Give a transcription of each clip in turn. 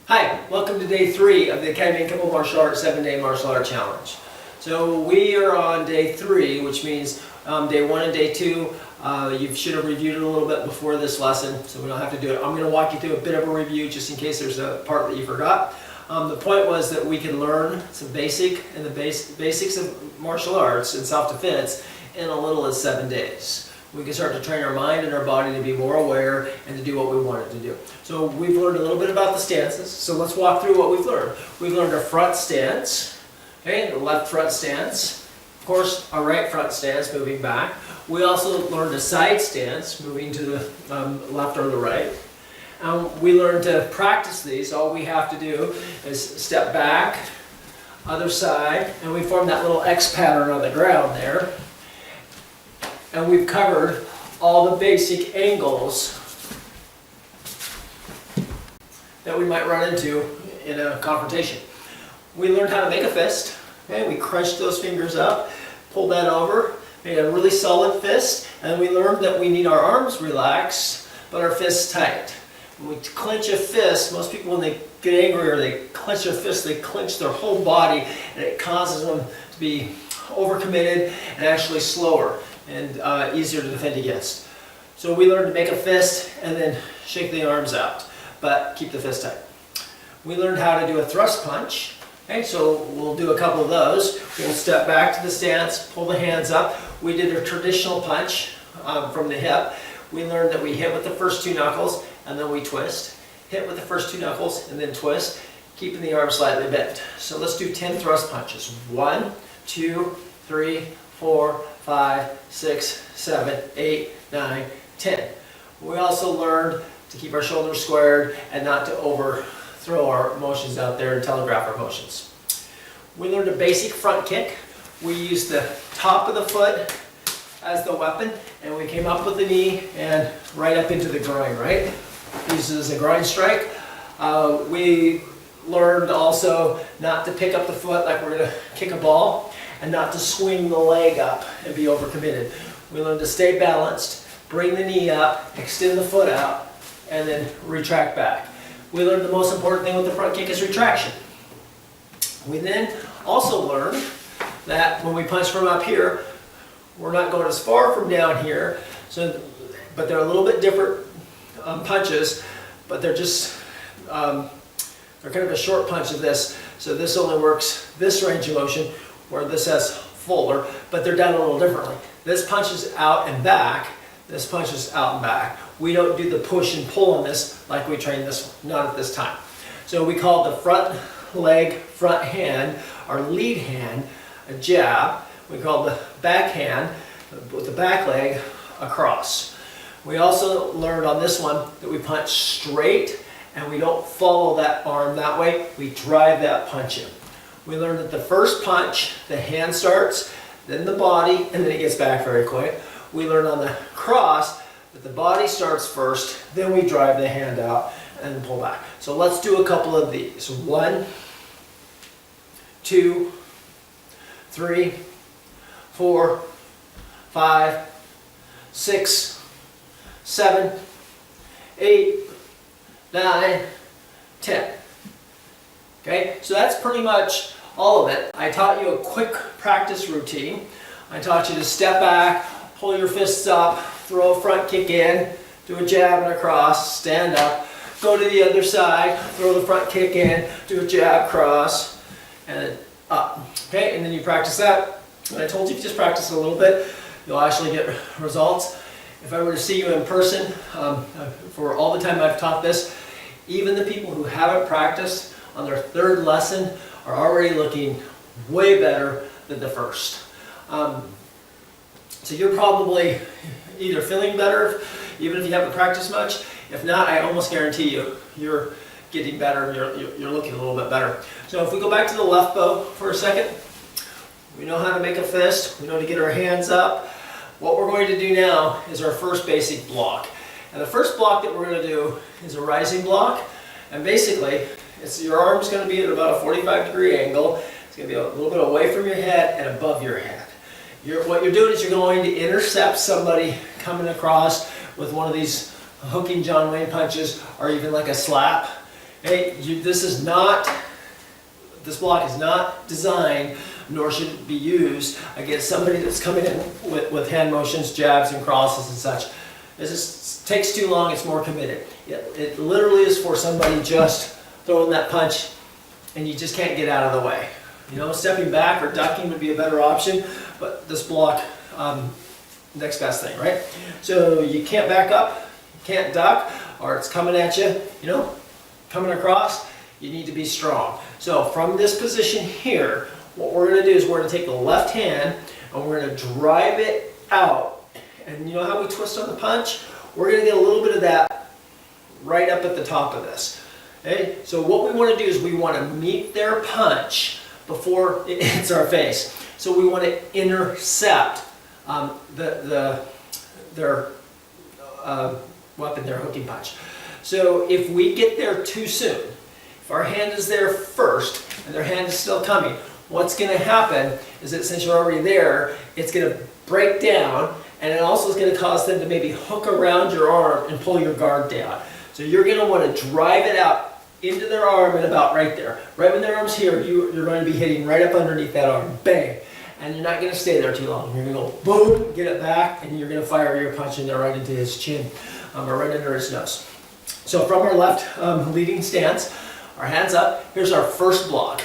Hi, welcome to day 3 of the Academy of Kempo Martial Arts 7-Day Martial Art Challenge. So we are on day 3, which means day 1 and day 2, you should have reviewed it a little bit before this lesson, so we don't have to do it. I'm going to walk you through a bit of a review just in case there's a part that you forgot. The point was that we can learn some basics of martial arts and self-defense in a little as 7 days. We can start to train our mind and our body to be more aware and to do what we want it to do. So we've learned a little bit about the stances, so let's walk through what we've learned. We've learned a front stance, okay, the left front stance, of course our right front stance moving back. We also learned a side stance, moving to the left or the right. We learned to practice these. All we have to do is step back, other side, and we form that little X pattern on the ground there. And we've covered all the basic angles that we might run into in a confrontation. We learned how to make a fist. Okay? We crunched those fingers up, pulled that over, made a really solid fist, and we learned that we need our arms relaxed, but our fists tight. When we clench a fist, most people when they get angry or they clench their fist, they clench their whole body, and it causes them to be overcommitted and actually slower and easier to defend against. So we learned to make a fist and then shake the arms out, but keep the fist tight. We learned how to do a thrust punch. Okay, so we'll do a couple of those. We'll step back to the stance, pull the hands up. We did a traditional punch from the hip. We learned that we hit with the first 2 knuckles and then we twist. Hit with the first 2 knuckles and then twist, keeping the arm slightly bent. So let's do 10 thrust punches. 1, 2, 3, 4, 5, 6, 7, 8, 9, 10. We also learned to keep our shoulders squared and not to overthrow our motions out there and telegraph our motions. We learned a basic front kick. We used the top of the foot as the weapon, and we came up with the knee and right up into the groin, right? Used it as a groin strike. We learned also not to pick up the foot like we're going to kick a ball, and not to swing the leg up and be overcommitted. We learn to stay balanced, bring the knee up, extend the foot out, and then retract back. We learned the most important thing with the front kick is retraction. We then also learned that when we punch from up here, we're not going as far from down here, but they're a little bit different punches, but they're just, they're kind of a short punch of this, so this only works this range of motion, where this has fuller, but they're done a little differently. This punches out and back, this punches out and back. We don't do the push and pull on this like we train this, not at this time. So we call the front leg, front hand, our lead hand, a jab. We call the back hand, with the back leg, a cross. We also learned on this one that we punch straight and we don't follow that arm that way, we drive that punch in. We learned that the first punch, the hand starts, then the body, and then it gets back very quick. We learned on the cross that the body starts first, then we drive the hand out and then pull back. So let's do a couple of these. 1, 2, 3, 4, 5, 6, 7, 8, 9, 10. Okay, so that's pretty much all of it. I taught you a quick practice routine. I taught you to step back, pull your fists up, throw a front kick in, do a jab and a cross, stand up, go to the other side, throw the front kick in, do a jab, cross, and then up. Okay, and then you practice that. And I told you if you just practice a little bit, you'll actually get results. If I were to see you in person, for all the time I've taught this, even the people who haven't practiced on their 3rd lesson are already looking way better than the first. So you're probably either feeling better, even if you haven't practiced much. If not, I almost guarantee you, you're getting better, you're looking a little bit better. So if we go back to the left bow for a second, we know how to make a fist, we know to get our hands up. What we're going to do now is our first basic block. And the first block that we're going to do is a rising block. And basically, your arm's going to be at about a 45-degree angle. It's going to be a little bit away from your head and above your head. What you're doing is you're going to intercept somebody coming across with one of these hooking John Wayne punches, or even like a slap. Hey, this block is not designed, nor should it be used against somebody that's coming in with hand motions, jabs, and crosses and such. This takes too long, it's more committed. It literally is for somebody just throwing that punch and you just can't get out of the way. You know, stepping back or ducking would be a better option, but this block, next best thing, right? So you can't back up, you can't duck, or it's coming at you, you know, coming across, you need to be strong. So from this position here, what we're going to do is we're going to take the left hand and we're going to drive it out. And you know how we twist on the punch? We're going to get a little bit of that right up at the top of this. Okay? So what we want to do is we want to meet their punch before it hits our face. So we want to intercept their weapon, their hooking punch. So if we get there too soon, if our hand is there first and their hand is still coming, what's going to happen is that since you're already there, it's going to break down, and it also is going to cause them to maybe hook around your arm and pull your guard down. So you're going to want to drive it out into their arm and about right there. Right when their arm's here, you're going to be hitting right up underneath that arm. Bang! And you're not going to stay there too long. You're going to go boom, get it back, and you're going to fire your punch in there right into his chin or right under his nose. So from our left leading stance, our hands up, here's our first block.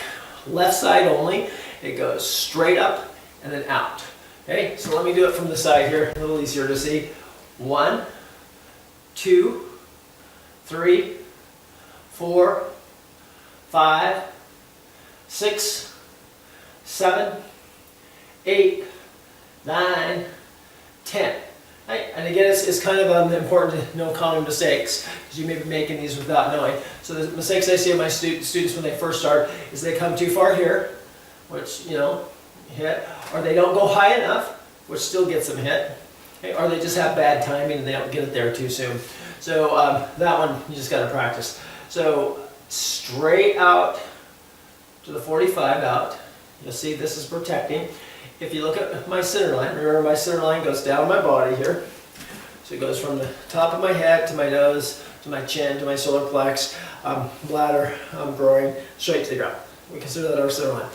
Left side only. It goes straight up and then out. Okay, so let me do it from the side here, a little easier to see. 1, 2, 3, 4, 5, 6, 7, 8, 9, 10. Right? And again, it's kind of important to know common mistakes, because you may be making these without knowing. So the mistakes I see in my students when they first start is they come too far here, which, you know, hit, or they don't go high enough, which still gets them hit, okay? Or they just have bad timing and they don't get it there too soon. So that one, you just got to practice. So straight out to the 45 out. You'll see this is protecting. If you look at my center line, remember my center line goes down my body here. So it goes from the top of my head to my nose, to my chin, to my solar plex, bladder, groin, straight to the ground. We consider that our center line.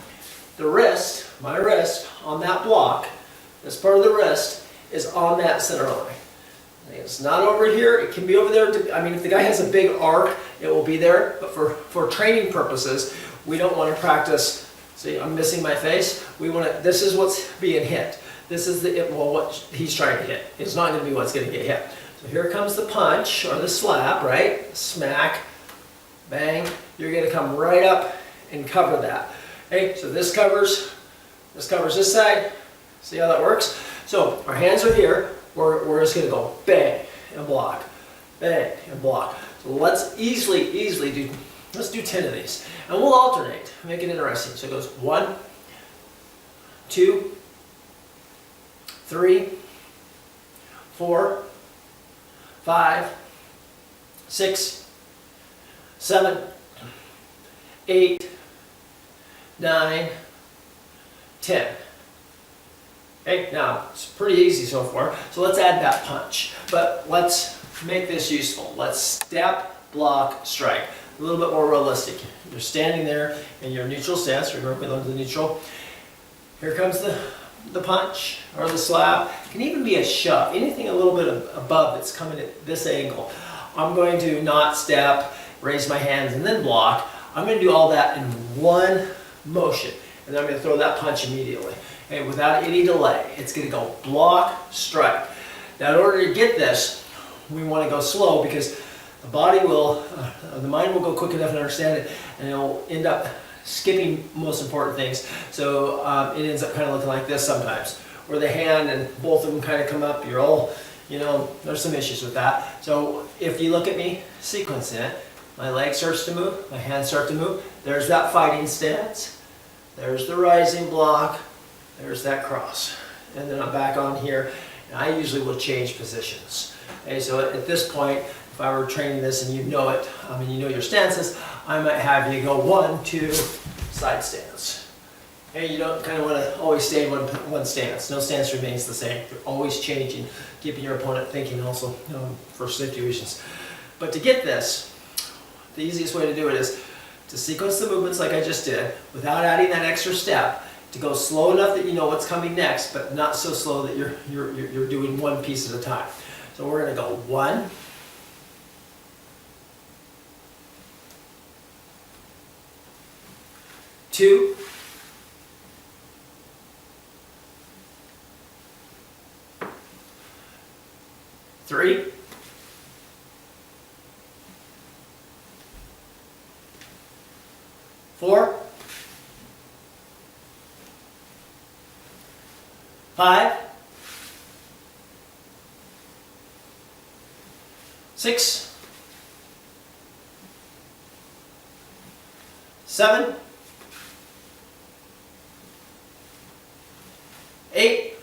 The wrist, my wrist, on that block, this part of the wrist, is on that center line. It's not over here, it can be over there. I mean, if the guy has a big arc, it will be there, but for training purposes, we don't want to practice. See, I'm missing my face. We want to, this is what's being hit. This is what he's trying to hit. It's not going to be what's going to get hit. So here comes the punch, or the slap, right? Smack, bang. You're going to come right up and cover that. Okay, so this covers this side. See how that works? So our hands are here. We're just going to go bang and block, bang and block. So let's easily do, let's do 10 of these. And we'll alternate, make it interesting. So it goes 1, 2, 3, 4, 5, 6, 7, 8, 9, 10. Okay, now it's pretty easy so far. So let's add that punch. But let's make this useful. Let's step, block, strike. A little bit more realistic. You're standing there in your neutral stance. Remember, we learned the neutral. Here comes the punch or the slap. It can even be a shove. Anything a little bit above that's coming at this angle. I'm going to not step, raise my hands, and then block. I'm going to do all that in one motion. And then I'm going to throw that punch immediately. Okay, without any delay. It's going to go block, strike. Now in order to get this, we want to go slow, because the body will, the mind will go quick enough to understand it, and it'll end up skipping most important things. So it ends up kind of looking like this sometimes, where the hand and both of them kind of come up. You're all, you know, there's some issues with that. So if you look at me sequencing it, my leg starts to move, my hands start to move. There's that fighting stance. There's the rising block. There's that cross. And then I'm back on here, and I usually will change positions. Okay, so at this point, if I were training this and you know it, and you know your stances, I might have you go 1, 2, side stance. Okay, you don't kind of want to always stay in one stance. No stance remains the same. You're always changing, keeping your opponent thinking also, for situations. But to get this, The easiest way to do it is to sequence the movements like I just did, without adding that extra step, to go slow enough that you know what's coming next, but not so slow that you're doing one piece at a time. So we're going to go 1, 2, 3, 4, 5, 6, 7, 8,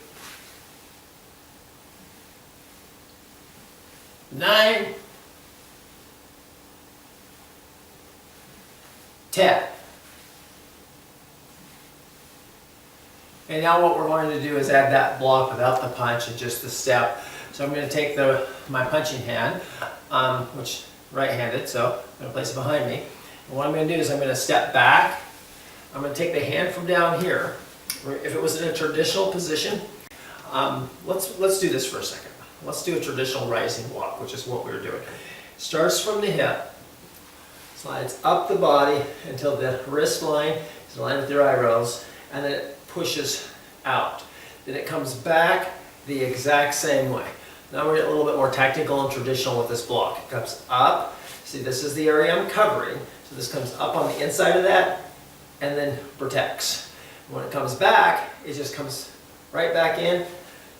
9, 10. And now what we're going to do is add that block without the punch and just the step. So I'm going to take my punching hand, which right-handed, so I'm going to place it behind me. And what I'm going to do is I'm going to step back. I'm going to take the hand from down here. If it was in a traditional position, let's do this for a second. Let's do a traditional rising walk, which is what we were doing. Starts from the hip, slides up the body until the wrist line is aligned with your eyebrows, and then it pushes out. Then it comes back the exact same way. Now we're getting a little bit more technical and traditional with this block. It comes up. See, this is the area I'm covering. So this comes up on the inside of that and then protects. When it comes back, it just comes right back in.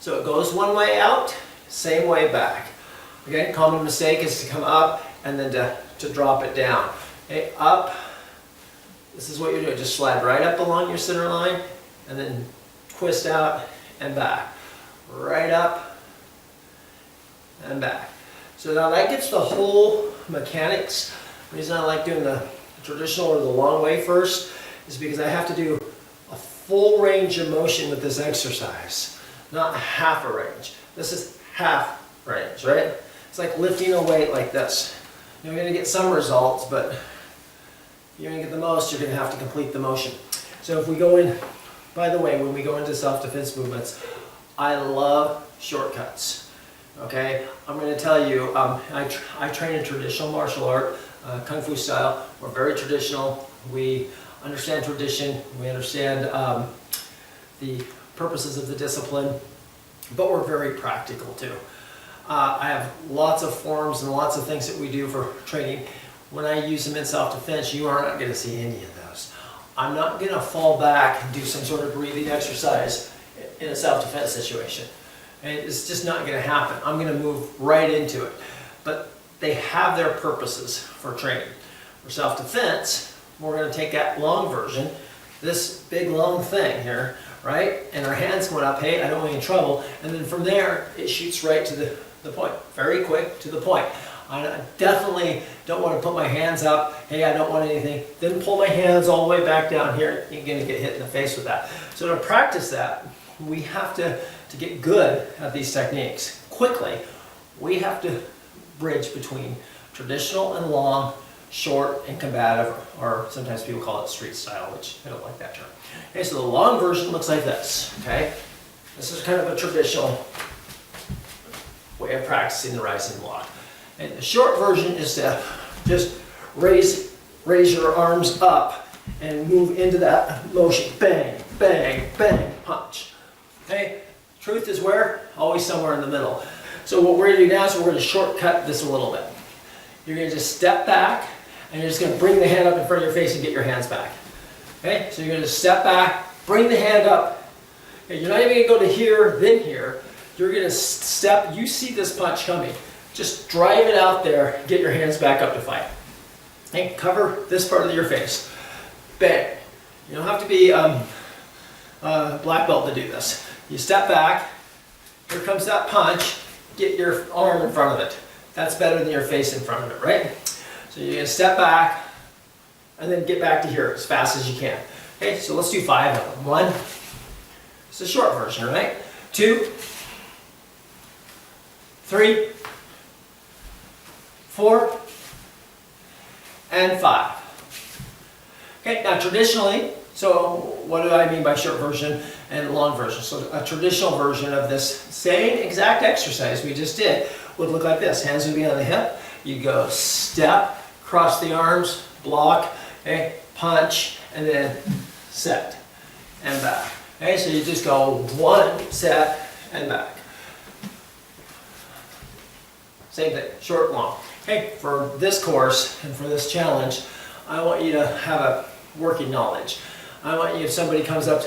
So it goes one way out, same way back. Okay, common mistake is to come up and then to drop it down. Okay, up. This is what you're doing. Just slide right up along your center line and then twist out and back. Right up and back. So now that gets the whole mechanics. The reason I like doing the traditional or the long way first is because I have to do a full range of motion with this exercise, not half a range. This is half range, right? It's like lifting a weight like this. You're going to get some results, but you're going to get the most, you're going to have to complete the motion. So if we go in, by the way, when we go into self-defense movements, I love shortcuts. Okay, I'm going to tell you, I train in traditional martial art, Kung Fu style. We're very traditional. We understand tradition. We understand the purposes of the discipline, but we're very practical too. I have lots of forms and lots of things that we do for training. When I use them in self-defense, you are not going to see any of those. I'm not going to fall back and do some sort of breathing exercise in a self-defense situation. And it's just not going to happen. I'm going to move right into it. But they have their purposes for training. For self-defense, we're going to take that long version, this big long thing here, right? And our hands going up, hey, I don't want you in trouble. And then from there, it shoots right to the point. Very quick to the point. I definitely don't want to put my hands up, hey, I don't want anything. Then pull my hands all the way back down here. You're going to get hit in the face with that. So to practice that, we have to get good at these techniques quickly. We have to bridge between traditional and long, short and combative, or sometimes people call it street style, which I don't like that term. Okay, so the long version looks like this, okay? This is kind of a traditional way of practicing the rising block. And the short version is to just raise your arms up and move into that motion. Bang, bang, bang, punch. Okay? Truth is where? Always somewhere in the middle. So what we're going to do now is we're going to shortcut this a little bit. You're going to just step back and you're just going to bring the hand up in front of your face and get your hands back. Okay? So you're going to step back, bring the hand up. Okay, you're not even going to go to here, then here. You're going to step, you see this punch coming. Just drive it out there, get your hands back up to fight. Okay? Cover this part of your face. Bang. You don't have to be black belt to do this. You step back, here comes that punch, get your arm in front of it. That's better than your face in front of it, right? So you're going to step back and then get back to here as fast as you can. Okay, so let's do 5 of them. 1, it's a short version, right? 2, 3, 4, and 5. Okay, now traditionally, so what do I mean by short version and long version? So a traditional version of this same exact exercise we just did would look like this. Hands would be on the hip. You go step, cross the arms, block, okay, punch, and then set and back. Okay, so you just go 1 set and back. Same thing, short, long. Okay, for this course and for this challenge, I want you to have a working knowledge. I want you, if somebody comes up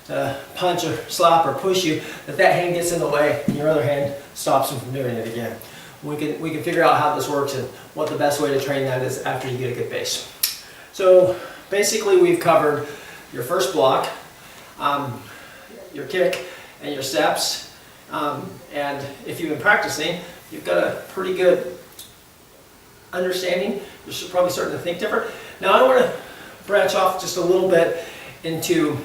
to punch or slap or push you, that hand gets in the way and your other hand stops them from doing it again. We can figure out how this works and what the best way to train that is after you get a good base. So basically we've covered your first block, your kick, and your steps. And if you've been practicing, you've got a pretty good understanding. You're probably starting to think different. Now I want to branch off just a little bit into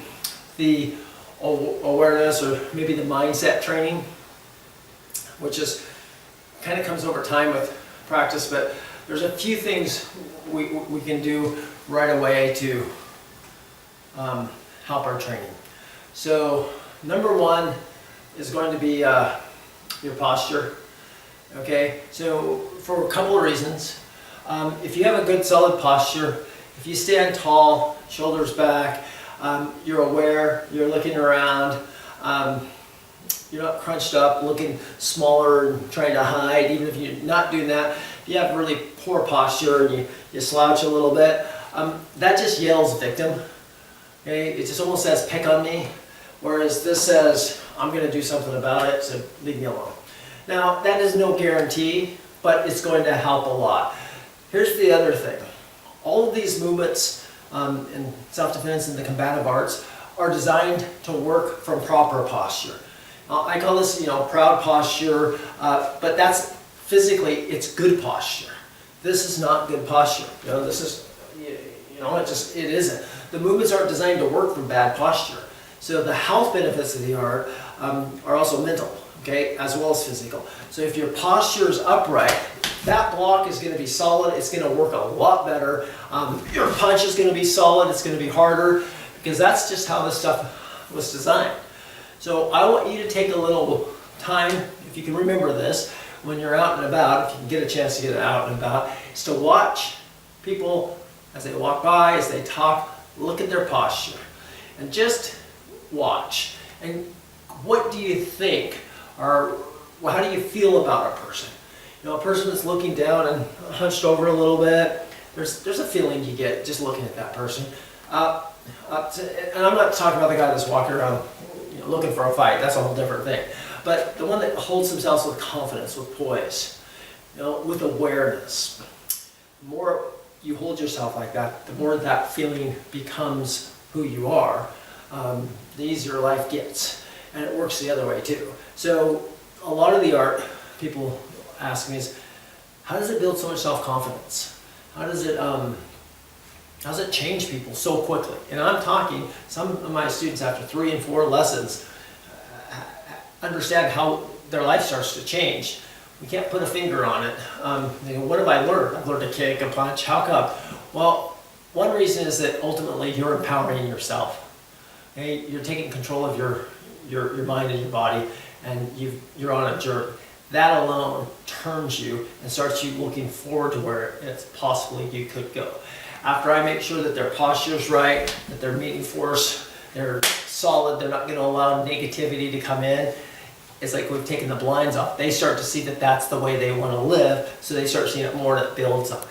the awareness or maybe the mindset training, which is kind of comes over time with practice, but there's a few things we can do right away to help our training. So number 1 is going to be your posture. Okay, so for a couple of reasons. If you have a good solid posture, if you stand tall, shoulders back, you're aware, you're looking around, you're not crunched up, looking smaller and trying to hide, even if you're not doing that. If you have really poor posture and you slouch a little bit, that just yells victim. Okay? It just almost says pick on me, whereas this says I'm going to do something about it, so leave me alone. Now that is no guarantee, but it's going to help a lot. Here's the other thing. All of these movements in self-defense and the combative arts are designed to work from proper posture. I call this, proud posture, but that's physically, it's good posture. This is not good posture. This is, it isn't. The movements aren't designed to work from bad posture. So the health benefits of the art are also mental, okay, as well as physical. So if your posture is upright, that block is going to be solid. It's going to work a lot better. Your punch is going to be solid. It's going to be harder because that's just how this stuff was designed. So I want you to take a little time, if you can remember this, when you're out and about, if you can get a chance to get out and about, is to watch people as they walk by, as they talk, look at their posture. And just watch. And what do you think, or how do you feel about a person? A person that's looking down and hunched over a little bit, there's a feeling you get just looking at that person. And I'm not talking about the guy that's walking around looking for a fight. That's a whole different thing. But the one that holds themselves with confidence, with poise, with awareness. The more you hold yourself like that, the more that feeling becomes who you are, the easier life gets. And it works the other way too. So a lot of the art people ask me is, how does it build so much self-confidence? How does it change people so quickly? And I'm talking, some of my students after 3 and 4 lessons understand how their life starts to change. We can't put a finger on it. They go, what have I learned? I've learned to kick, a punch. How come? Well, one reason is that ultimately you're empowering yourself. Okay? You're taking control of your mind and your body, and you're on a journey. That alone turns you and starts you looking forward to where it's possibly you could go. After I make sure that their posture's right, that they're meeting force, they're solid, they're not going to allow negativity to come in, it's like we've taken the blinds off. They start to see that that's the way they want to live, so they start seeing it more and it builds on it.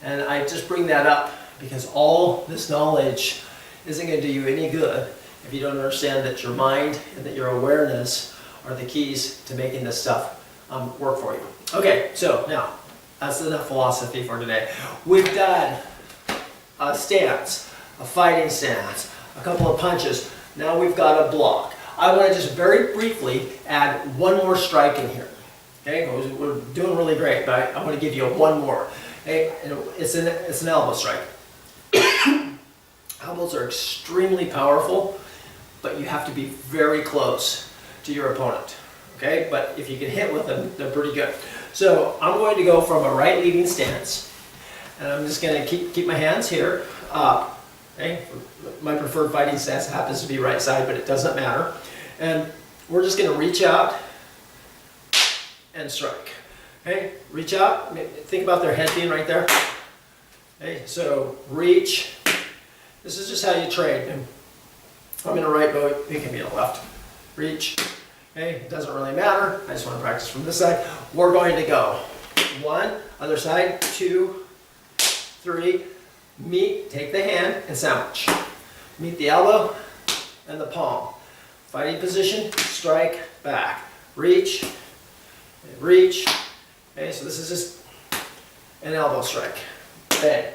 And I just bring that up because all this knowledge isn't going to do you any good if you don't understand that your mind and that your awareness are the keys to making this stuff work for you. Okay, so now, that's enough philosophy for today. We've done a stance, a fighting stance, a couple of punches. Now we've got a block. I want to just very briefly add one more strike in here. Okay, we're doing really great, but I'm going to give you one more. Okay, and it's an elbow strike. Elbows are extremely powerful, but you have to be very close to your opponent. Okay, but if you can hit with them, they're pretty good. So I'm going to go from a right leading stance, And I'm just gonna keep my hands here, up, okay? My preferred fighting stance happens to be right side, but it doesn't matter. And we're just gonna reach out and strike, okay? Reach out, think about their head being right there. Okay, so reach. This is just how you train. And I'm in a right bow, you can be in a left. Reach, okay, it doesn't really matter. I just want to practice from this side. We're going to go 1, other side, 2, 3, meet, take the hand and sandwich. Meet the elbow and the palm. Fighting position, strike, back. Reach, reach. Okay, so this is just an elbow strike. Bang.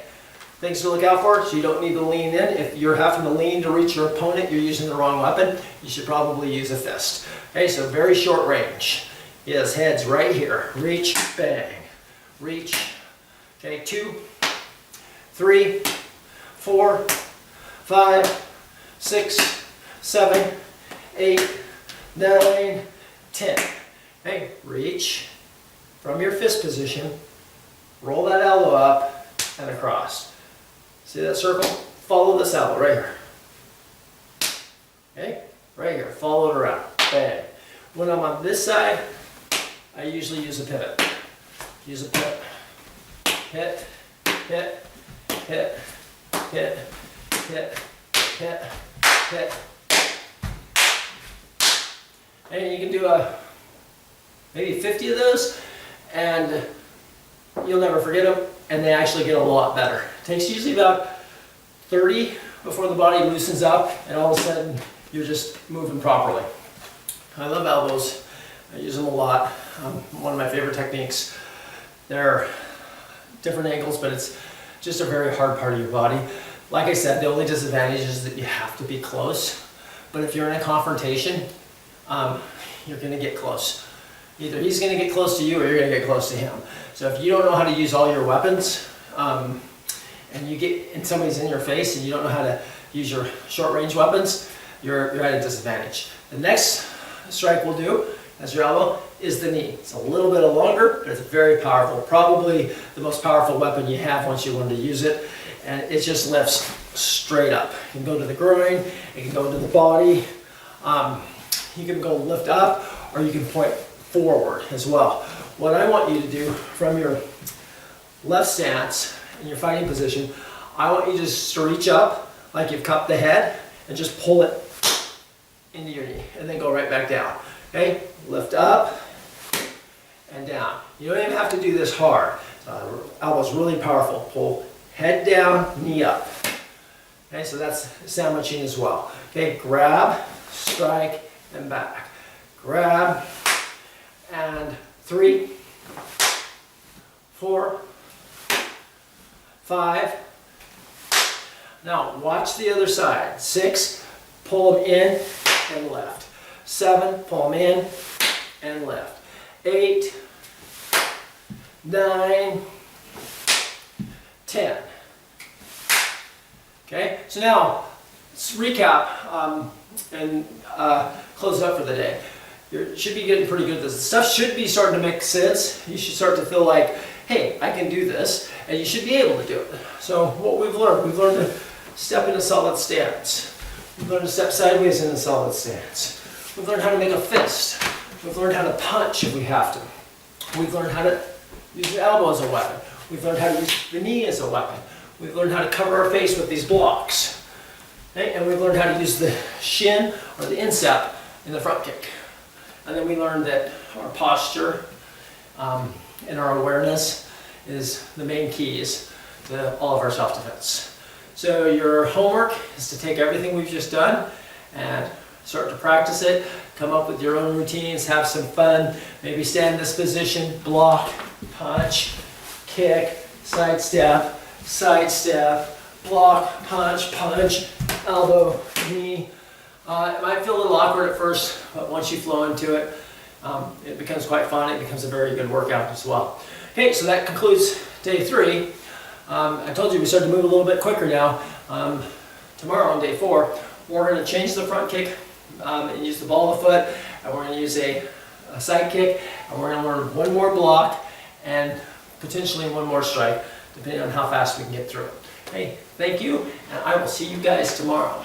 Things to look out for, so you don't need to lean in. If you're having to lean to reach your opponent, you're using the wrong weapon. You should probably use a fist. Okay, so very short range. Yes, head's right here. Reach, bang. Reach. Okay, 2, 3, 4, 5, 6, 7, 8, 9, 10. Okay, reach from your fist position. Roll that elbow up and across. See that circle? Follow this elbow right here. Okay? Right here. Follow it around. Bang. When I'm on this side, I usually use a pivot. Use a pivot. Hit, hit, hit, hit, hit, hit, hit. And you can do maybe 50 of those, and you'll never forget them, and they actually get a lot better. It takes usually about 30 before the body loosens up, and all of a sudden you're just moving properly. I love elbows. I use them a lot. One of my favorite techniques. They're different angles, but it's just a very hard part of your body. Like I said, the only disadvantage is that you have to be close. But if you're in a confrontation, you're going to get close. Either he's going to get close to you or you're going to get close to him. So if you don't know how to use all your weapons, and you get and somebody's in your face and you don't know how to use your short range weapons, you're at a disadvantage. The next strike we'll do as your elbow is the knee. It's a little bit longer, but it's very powerful. Probably the most powerful weapon you have once you learn to use it. And it just lifts straight up. You can go to the groin, it can go to the body. You can go lift up, or you can point forward as well. What I want you to do from your left stance in your fighting position, I want you just to reach up like you've cupped the head and just pull it into your knee and then go right back down. Okay, lift up and down. You don't even have to do this hard. Elbow's really powerful. Pull head down, knee up. Okay, so that's sandwiching as well. Okay, grab, strike, and back. Grab, and 3, 4, 5. Now watch the other side. 6, pull them in and lift. 7, pull them in and lift. 8, 9, 10. Okay, so now let's recap and close it up for the day. You should be getting pretty good at this. The stuff should be starting to make sense. You should start to feel like, hey, I can do this, and you should be able to do it. So what we've learned to step in a solid stance. We've learned to step sideways in a solid stance. We've learned how to make a fist. We've learned how to punch if we have to. We've learned how to use the elbow as a weapon. We've learned how to use the knee as a weapon. We've learned how to cover our face with these blocks. Okay? And we've learned how to use the shin or the instep in the front kick. And then we learned that our posture and our awareness is the main keys to all of our self-defense. So your homework is to take everything we've just done and start to practice it, come up with your own routines, have some fun, maybe stand in this position, block, punch, kick, sidestep, block, punch, elbow, knee. It might feel a little awkward at first, but once you flow into it, it becomes quite fun. It becomes a very good workout as well. Okay, so that concludes day 3. I told you we started to move a little bit quicker now. Tomorrow on day 4, we're going to change the front kick and use the ball of the foot, and we're going to use a side kick, and we're going to learn one more block and potentially one more strike depending on how fast we can get through it. Hey, thank you, and I will see you guys tomorrow.